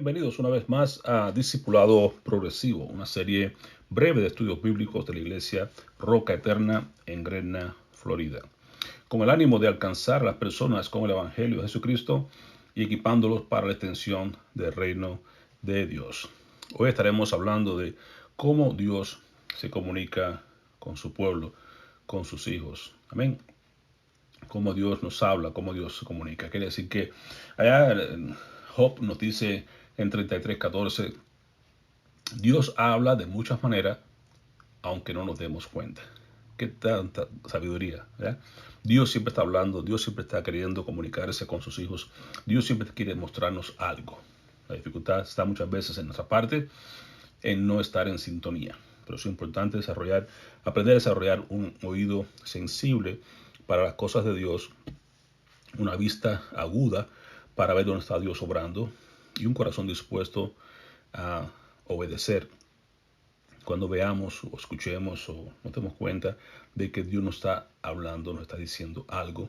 Bienvenidos una vez más a Discipulado Progresivo, una serie breve de estudios bíblicos de la Iglesia Roca Eterna en Gretna, Florida, con el ánimo de alcanzar a las personas con el Evangelio de Jesucristo y equipándolos para la extensión del reino de Dios. Hoy estaremos hablando de cómo Dios se comunica con su pueblo, con sus hijos. Amén. Cómo Dios nos habla, cómo Dios se comunica. Quiere decir que allá Job nos dice en 33:14, Dios habla de muchas maneras, aunque no nos demos cuenta. Qué tanta sabiduría, ¿verdad? Dios siempre está hablando, Dios siempre está queriendo comunicarse con sus hijos, Dios siempre quiere mostrarnos algo. La dificultad está muchas veces en nuestra parte, en no estar en sintonía. Pero es importante aprender a desarrollar un oído sensible para las cosas de Dios, una vista aguda para ver dónde está Dios obrando y un corazón dispuesto a obedecer cuando veamos o escuchemos o nos demos cuenta de que Dios nos está hablando, nos está diciendo algo,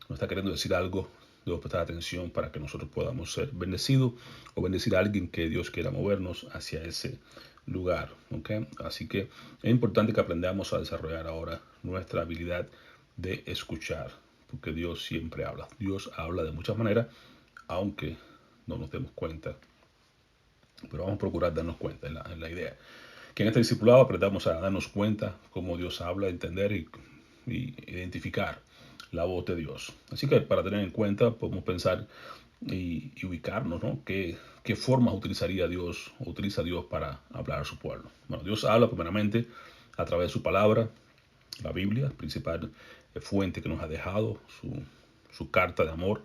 nos está queriendo decir algo. Debemos prestar atención para que nosotros podamos ser bendecidos o bendecir a alguien que Dios quiera movernos hacia ese lugar. ¿Okay? Así que es importante que aprendamos a desarrollar ahora nuestra habilidad de escuchar, porque Dios siempre habla. Dios habla de muchas maneras, aunque no nos demos cuenta. Pero vamos a procurar darnos cuenta en la idea. Que en este discipulado aprendamos a darnos cuenta cómo Dios habla, entender y identificar la voz de Dios. Así que para tener en cuenta podemos pensar y ubicarnos, ¿no? ¿Qué formas utilizaría Dios o utiliza Dios para hablar a su pueblo? Bueno, Dios habla primeramente a través de su palabra, la Biblia, principal fuente que nos ha dejado, su carta de amor,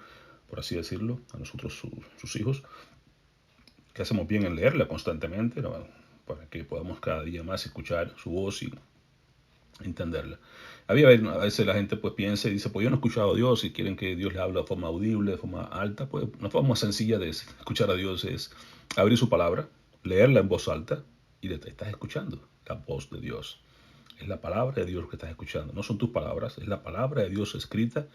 por así decirlo, a nosotros sus hijos, que hacemos bien en leerla constantemente, ¿no? Para que podamos cada día más escuchar su voz y entenderla. A veces la gente pues piensa y dice, pues yo no he escuchado a Dios y quieren que Dios le hable de forma audible, de forma alta. Pues una forma más sencilla de escuchar a Dios es abrir su palabra, leerla en voz alta y estás escuchando la voz de Dios. Es la palabra de Dios que estás escuchando. No son tus palabras, es la palabra de Dios escrita,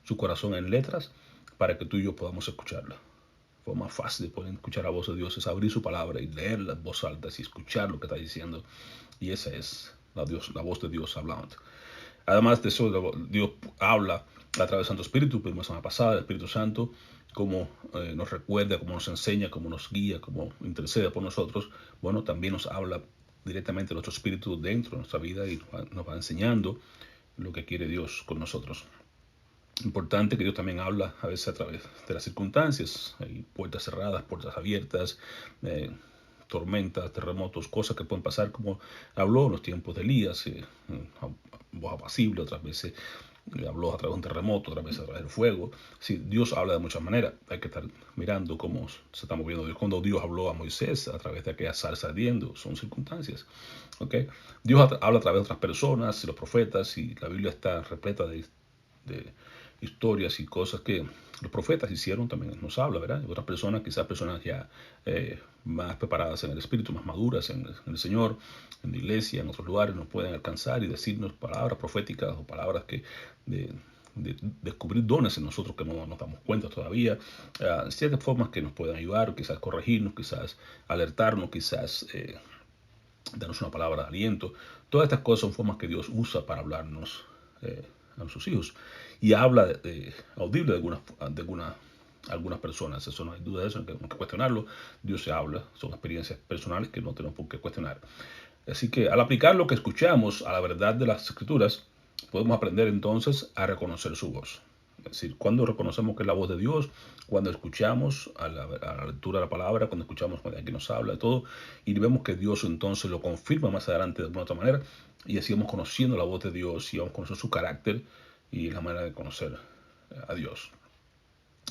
su corazón en letras, para que tú y yo podamos escucharla. La forma más fácil de poder escuchar la voz de Dios es abrir su palabra y leerla en voz alta y escuchar lo que está diciendo. Y esa es la voz de Dios hablando. Además de eso, Dios habla a través del Santo Espíritu. Vimos la semana pasada, el Espíritu Santo, cómo nos recuerda, cómo nos enseña, cómo nos guía, cómo intercede por nosotros. Bueno, también nos habla directamente nuestro espíritu dentro de nuestra vida y nos va enseñando lo que quiere Dios con nosotros. Importante que Dios también habla a veces a través de las circunstancias. Hay puertas cerradas, puertas abiertas, tormentas, terremotos, cosas que pueden pasar, como habló en los tiempos de Elías, voz apacible, otras veces habló a través de un terremoto, otras veces a través del fuego. Sí, Dios habla de muchas maneras. Hay que estar mirando cómo se está moviendo Dios. Cuando Dios habló a Moisés a través de aquella zarza ardiendo, son circunstancias. ¿Okay? Dios habla a través de otras personas, los profetas, y la Biblia está repleta de historias y cosas que los profetas hicieron, también nos habla, ¿verdad? Y otras personas, quizás personas ya más preparadas en el Espíritu, más maduras en el Señor, en la iglesia, en otros lugares, nos pueden alcanzar y decirnos palabras proféticas o palabras que de descubrir dones en nosotros que no nos damos cuenta todavía, ciertas formas que nos pueden ayudar, quizás corregirnos, quizás alertarnos, quizás darnos una palabra de aliento. Todas estas cosas son formas que Dios usa para hablarnos a sus hijos. Y habla audible de algunas personas. Eso no hay duda de eso, no hay que cuestionarlo. Dios se habla, son experiencias personales que no tenemos por qué cuestionar. Así que al aplicar lo que escuchamos a la verdad de las Escrituras, podemos aprender entonces a reconocer su voz. Es decir, cuando reconocemos que es la voz de Dios, cuando escuchamos a la lectura de la palabra, cuando escuchamos cuando alguien nos habla de todo, y vemos que Dios entonces lo confirma más adelante de alguna otra manera, y así vamos conociendo la voz de Dios y vamos conociendo su carácter y la manera de conocer a Dios.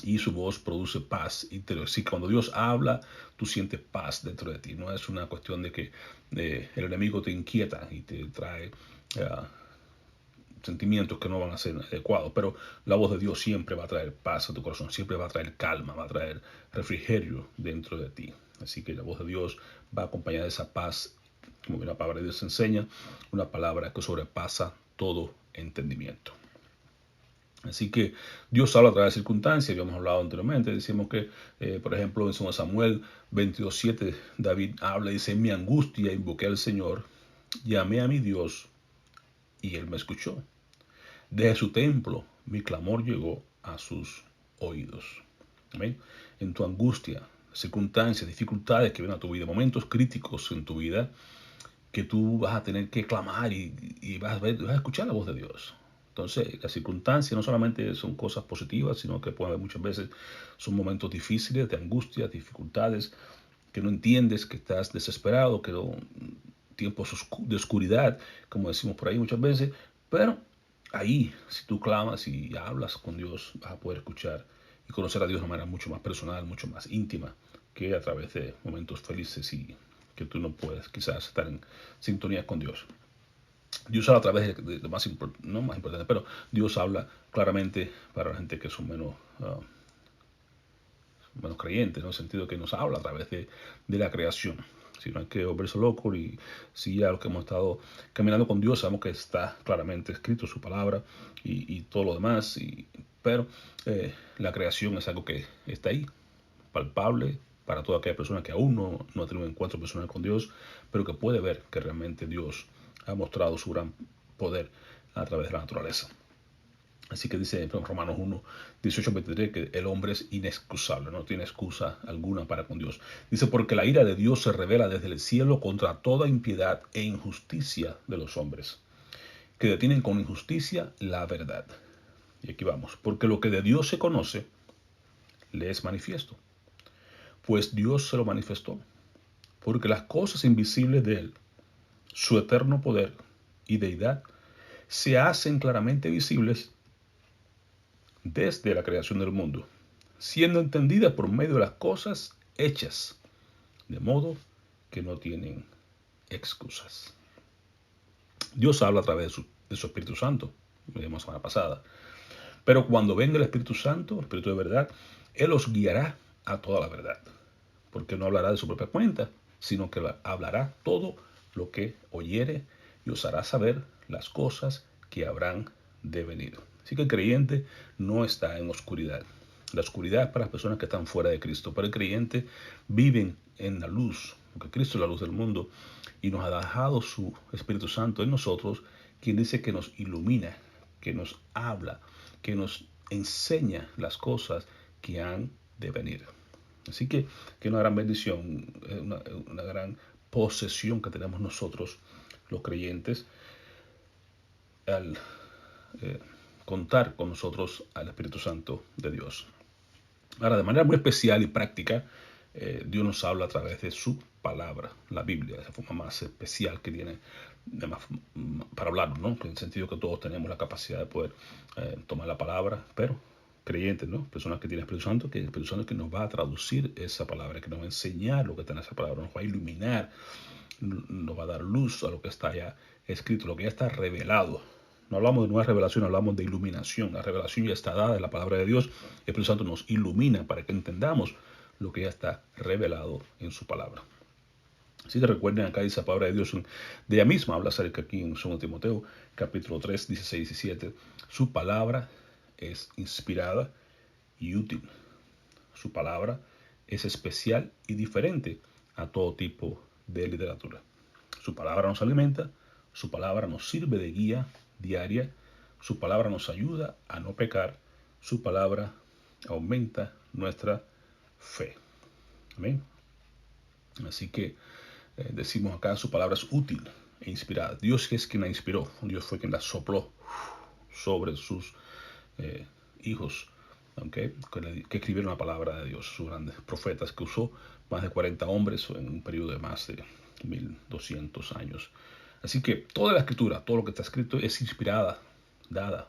Y su voz produce paz interior. Si cuando Dios habla, tú sientes paz dentro de ti. No es una cuestión de que el enemigo te inquieta y te trae sentimientos que no van a ser adecuados, pero la voz de Dios siempre va a traer paz a tu corazón, siempre va a traer calma, va a traer refrigerio dentro de ti. Así que la voz de Dios va acompañada de esa paz, como la palabra de Dios enseña, una palabra que sobrepasa todo entendimiento. Así que Dios habla a través de circunstancias, ya hemos hablado anteriormente, decimos que, por ejemplo, en 2 Samuel 22:7, David habla y dice, en mi angustia invoqué al Señor, llamé a mi Dios y Él me escuchó. Desde su templo mi clamor llegó a sus oídos. ¿Amén? En tu angustia, circunstancias, dificultades que vienen a tu vida, momentos críticos en tu vida, que tú vas a tener que clamar y vas a escuchar la voz de Dios. Entonces, las circunstancias no solamente son cosas positivas, sino que pueden haber muchas veces son momentos difíciles, de angustia, dificultades, que no entiendes, que estás desesperado, que no, tiempos de oscuridad, como decimos por ahí muchas veces, pero ahí, si tú clamas y hablas con Dios, vas a poder escuchar y conocer a Dios de una manera mucho más personal, mucho más íntima, que a través de momentos felices y que tú no puedes quizás estar en sintonía con Dios. Dios habla a través de lo más, no más importante, pero Dios habla claramente para la gente que son menos creyentes, en el sentido que nos habla a través de la creación. Si no hay que volverse loco y si ya los que hemos estado caminando con Dios sabemos que está claramente escrito su palabra y todo lo demás, pero la creación es algo que está ahí, palpable para toda aquella persona que aún no ha tenido un encuentro personal con Dios, pero que puede ver que realmente Dios ha mostrado su gran poder a través de la naturaleza. Así que dice en Romanos 1, 18, 23 que el hombre es inexcusable, no tiene excusa alguna para con Dios. Dice, porque la ira de Dios se revela desde el cielo contra toda impiedad e injusticia de los hombres, que detienen con injusticia la verdad. Y aquí vamos, porque lo que de Dios se conoce, le es manifiesto, pues Dios se lo manifestó, porque las cosas invisibles de Él, su eterno poder y deidad, se hacen claramente visibles desde la creación del mundo, siendo entendidas por medio de las cosas hechas, de modo que no tienen excusas. Dios habla a través de su Espíritu Santo, lo vimos la semana pasada, pero cuando venga el Espíritu Santo, el Espíritu de verdad, Él os guiará a toda la verdad, porque no hablará de su propia cuenta, sino que hablará todo lo que oyere y os hará saber las cosas que habrán de venir. Así que el creyente no está en oscuridad. La oscuridad es para las personas que están fuera de Cristo, pero el creyente vive en la luz, porque Cristo es la luz del mundo y nos ha dejado su Espíritu Santo en nosotros, quien dice que nos ilumina, que nos habla, que nos enseña las cosas que han de venir. Así que una gran bendición, una gran posesión que tenemos nosotros, los creyentes, al contar con nosotros al Espíritu Santo de Dios. Ahora, de manera muy especial y práctica, Dios nos habla a través de su palabra, la Biblia, esa forma más especial que tiene para hablar, ¿no? En el sentido que todos tenemos la capacidad de poder tomar la palabra, pero creyentes, ¿no? Personas que tienen Espíritu Santo, que el Espíritu Santo que nos va a traducir esa palabra, que nos va a enseñar lo que está en esa palabra, nos va a iluminar, nos va a dar luz a lo que está ya escrito, lo que ya está revelado. No hablamos de nueva revelación, hablamos de iluminación. La revelación ya está dada en la palabra de Dios. El Espíritu Santo nos ilumina para que entendamos lo que ya está revelado en su palabra. Así que recuerden, acá dice la palabra de Dios, de ella misma habla acerca aquí en 2 Timoteo, capítulo 3, 16 y 17. Su palabra es inspirada y útil. Su palabra es especial y diferente a todo tipo de literatura. Su palabra nos alimenta, su palabra nos sirve de guía diaria, su palabra nos ayuda a no pecar, su palabra aumenta nuestra fe. Amén. Así que decimos acá, su palabra es útil e inspirada. Dios es quien la inspiró, Dios fue quien la sopló sobre sus hijos, ¿okay? Que escribieron la palabra de Dios, sus grandes profetas, que usó más de 40 hombres en un periodo de más de 1200 años. Así que toda la escritura, todo lo que está escrito es inspirada, dada,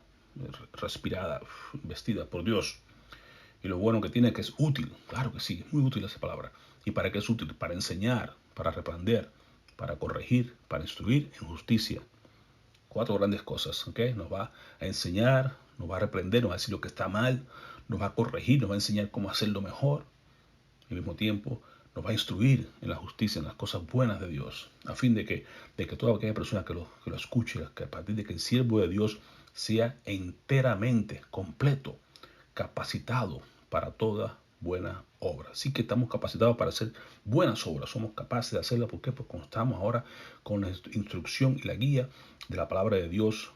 respirada, vestida por Dios. Y lo bueno que tiene es que es útil, claro que sí, muy útil esa palabra. ¿Y para qué es útil? Para enseñar, para reprender, para corregir, para instruir en justicia. 4 grandes cosas, ¿ok? Nos va a enseñar, nos va a reprender, nos va a decir lo que está mal, nos va a corregir, nos va a enseñar cómo hacerlo mejor. Al mismo tiempo, nos va a instruir en la justicia, en las cosas buenas de Dios, a fin de que toda aquella persona que lo escuche, que a partir de que el siervo de Dios sea enteramente, completo, capacitado para toda buena obra. Así que estamos capacitados para hacer buenas obras. Somos capaces de hacerlas. ¿Por qué? Porque contamos ahora con la instrucción y la guía de la palabra de Dios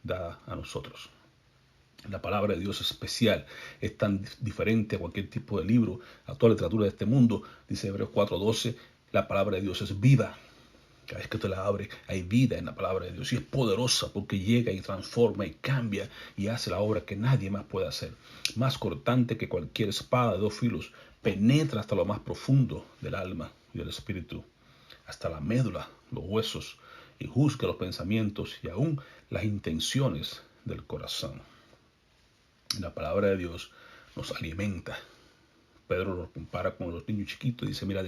dada a nosotros. La palabra de Dios es especial, es tan diferente a cualquier tipo de libro, a toda la literatura de este mundo. Dice Hebreos 4:12, la palabra de Dios es viva. Cada vez que te la abre, hay vida en la palabra de Dios y es poderosa porque llega y transforma y cambia y hace la obra que nadie más puede hacer. Más cortante que cualquier espada de 2 filos, penetra hasta lo más profundo del alma y del espíritu, hasta la médula, los huesos, y juzga los pensamientos y aún las intenciones del corazón. La palabra de Dios nos alimenta. Pedro lo compara con los niños chiquitos. Dice, mira,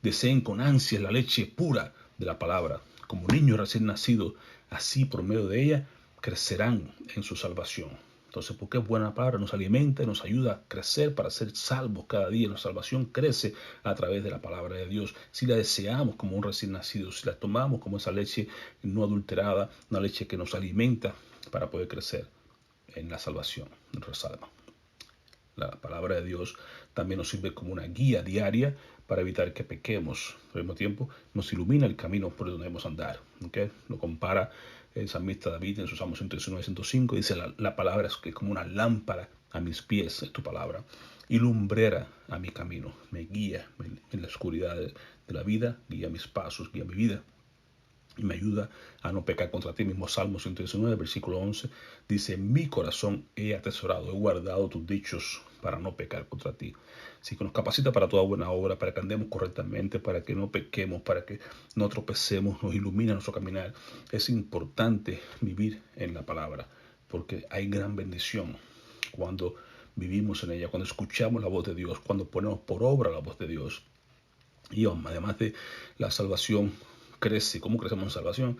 deseen con ansias la leche pura de la palabra. Como niños recién nacidos, así por medio de ella crecerán en su salvación. Entonces, porque es buena palabra, nos alimenta y nos ayuda a crecer para ser salvos cada día. La salvación crece a través de la palabra de Dios. Si la deseamos como un recién nacido, si la tomamos como esa leche no adulterada, una leche que nos alimenta para poder crecer en la salvación de nuestras almas. La palabra de Dios también nos sirve como una guía diaria para evitar que pequemos. Al mismo tiempo, nos ilumina el camino por donde debemos andar. ¿Okay? Lo compara el salmista David en su Salmo 119:105. Dice, la palabra es como una lámpara a mis pies, es tu palabra, y lumbrera a mi camino. Me guía en la oscuridad de la vida, guía mis pasos, guía mi vida. Y me ayuda a no pecar contra ti. Mismo Salmo 119, versículo 11, dice, mi corazón he atesorado, he guardado tus dichos para no pecar contra ti. Así que nos capacita para toda buena obra, para que andemos correctamente, para que no pequemos, para que no tropecemos, nos ilumina nuestro caminar. Es importante vivir en la palabra, porque hay gran bendición cuando vivimos en ella, cuando escuchamos la voz de Dios, cuando ponemos por obra la voz de Dios. Y además de la salvación, crece. ¿Cómo crecemos en salvación?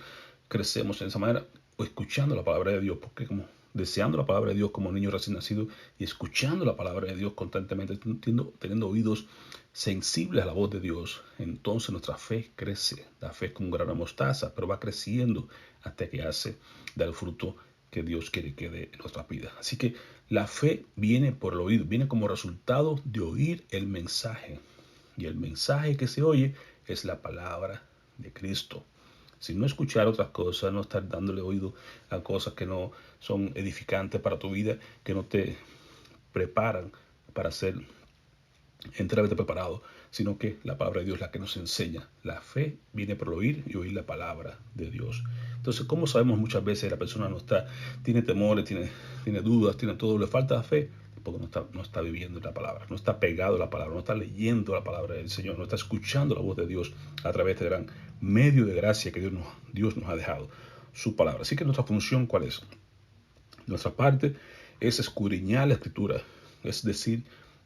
Crecemos en esa manera, escuchando la palabra de Dios, porque como deseando la palabra de Dios como niño recién nacido y escuchando la palabra de Dios constantemente, teniendo oídos sensibles a la voz de Dios, entonces nuestra fe crece. La fe es como un grano de mostaza, pero va creciendo hasta que da el fruto que Dios quiere que dé en nuestra vida. Así que la fe viene por el oído, viene como resultado de oír el mensaje. Y el mensaje que se oye es la palabra de Cristo. Si no escuchar otras cosas, no estar dándole oído a cosas que no son edificantes para tu vida, que no te preparan para ser enteramente preparado, sino que la palabra de Dios es la que nos enseña. La fe viene por oír y oír la palabra de Dios. Entonces, ¿cómo sabemos muchas veces la persona tiene temores, tiene dudas, tiene todo, le falta fe? Porque no está viviendo la palabra, no está pegado a la palabra, no está leyendo la palabra del Señor, no está escuchando la voz de Dios a través de gran medio de gracia que Dios nos ha dejado, su palabra. Así que nuestra función, ¿cuál es? Nuestra parte es escudriñar la escritura, es decir,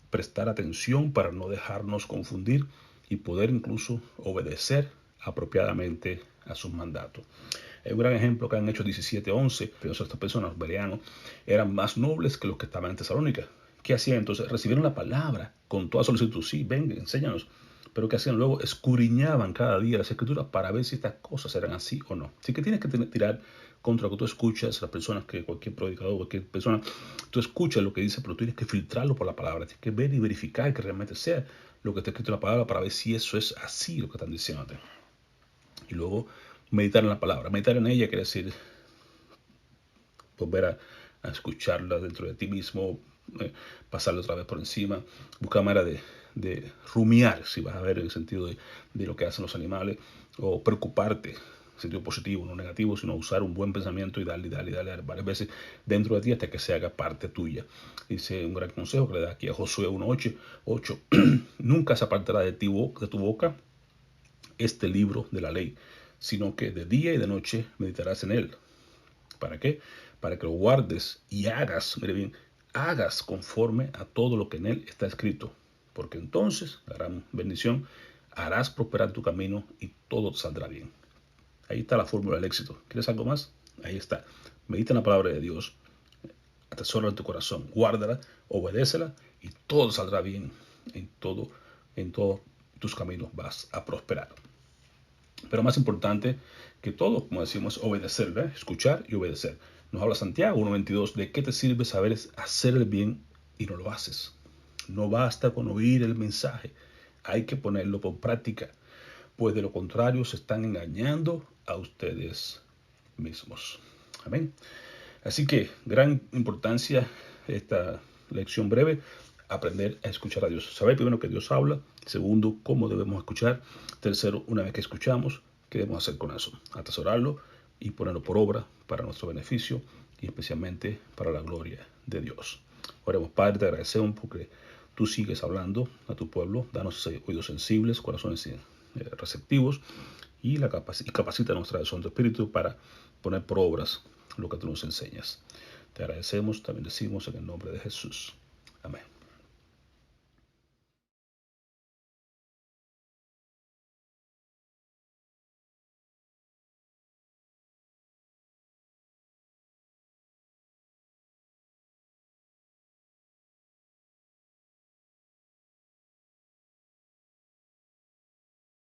prestar atención para no dejarnos confundir y poder incluso obedecer apropiadamente a sus mandatos. Hay un gran ejemplo que han hecho 17:11, pero estas personas, los bereanos, eran más nobles que los que estaban en Tesalónica. ¿Qué hacían entonces? Recibieron la palabra con toda solicitud. Sí, ven, enséñanos. Pero ¿qué hacían luego? Escudriñaban cada día las escrituras para ver si estas cosas eran así o no. Así que tienes que tirar contra lo que tú escuchas, las personas, que cualquier predicador, cualquier persona, tú escuchas lo que dice, pero tú tienes que filtrarlo por la palabra. Tienes que ver y verificar que realmente sea lo que está escrito en la palabra para ver si eso es así lo que están diciéndote. Y luego meditar en la palabra. Meditar en ella quiere decir volver a escucharla dentro de ti mismo, pasarla otra vez por encima, buscar manera de rumiar, si vas a ver en el sentido de lo que hacen los animales, o preocuparte, en sentido positivo, no negativo, sino usar un buen pensamiento y darle varias veces dentro de ti hasta que se haga parte tuya. Dice un gran consejo que le da aquí a Josué 1:8, nunca se apartará de tu boca este libro de la ley, sino que de día y de noche meditarás en él. ¿Para qué? Para que lo guardes y hagas, mire bien, hagas conforme a todo lo que en él está escrito. Porque entonces, la gran bendición, harás prosperar tu camino y todo saldrá bien. Ahí está la fórmula del éxito. ¿Quieres algo más? Ahí está. Medita en la palabra de Dios, atesórala en tu corazón, guárdala, obedécela y todo saldrá bien. En todos tus caminos vas a prosperar. Pero más importante que todo, como decimos, obedecer, ¿verdad? Escuchar y obedecer. Nos habla Santiago 1:22, ¿de qué te sirve saber hacer el bien y no lo haces? No basta con oír el mensaje, hay que ponerlo por práctica, pues de lo contrario se están engañando a ustedes mismos. Amén. Así que gran importancia esta lección breve, aprender a escuchar a Dios. Saber primero que Dios habla, segundo, cómo debemos escuchar, tercero, una vez que escuchamos, qué debemos hacer con eso, atesorarlo y ponerlo por obra para nuestro beneficio y especialmente para la gloria de Dios. Oremos, Padre, te agradecemos porque tú sigues hablando a tu pueblo, danos oídos sensibles, corazones receptivos y capacita nuestra razón de espíritu para poner por obras lo que tú nos enseñas. Te agradecemos, te bendecimos en el nombre de Jesús. Amén.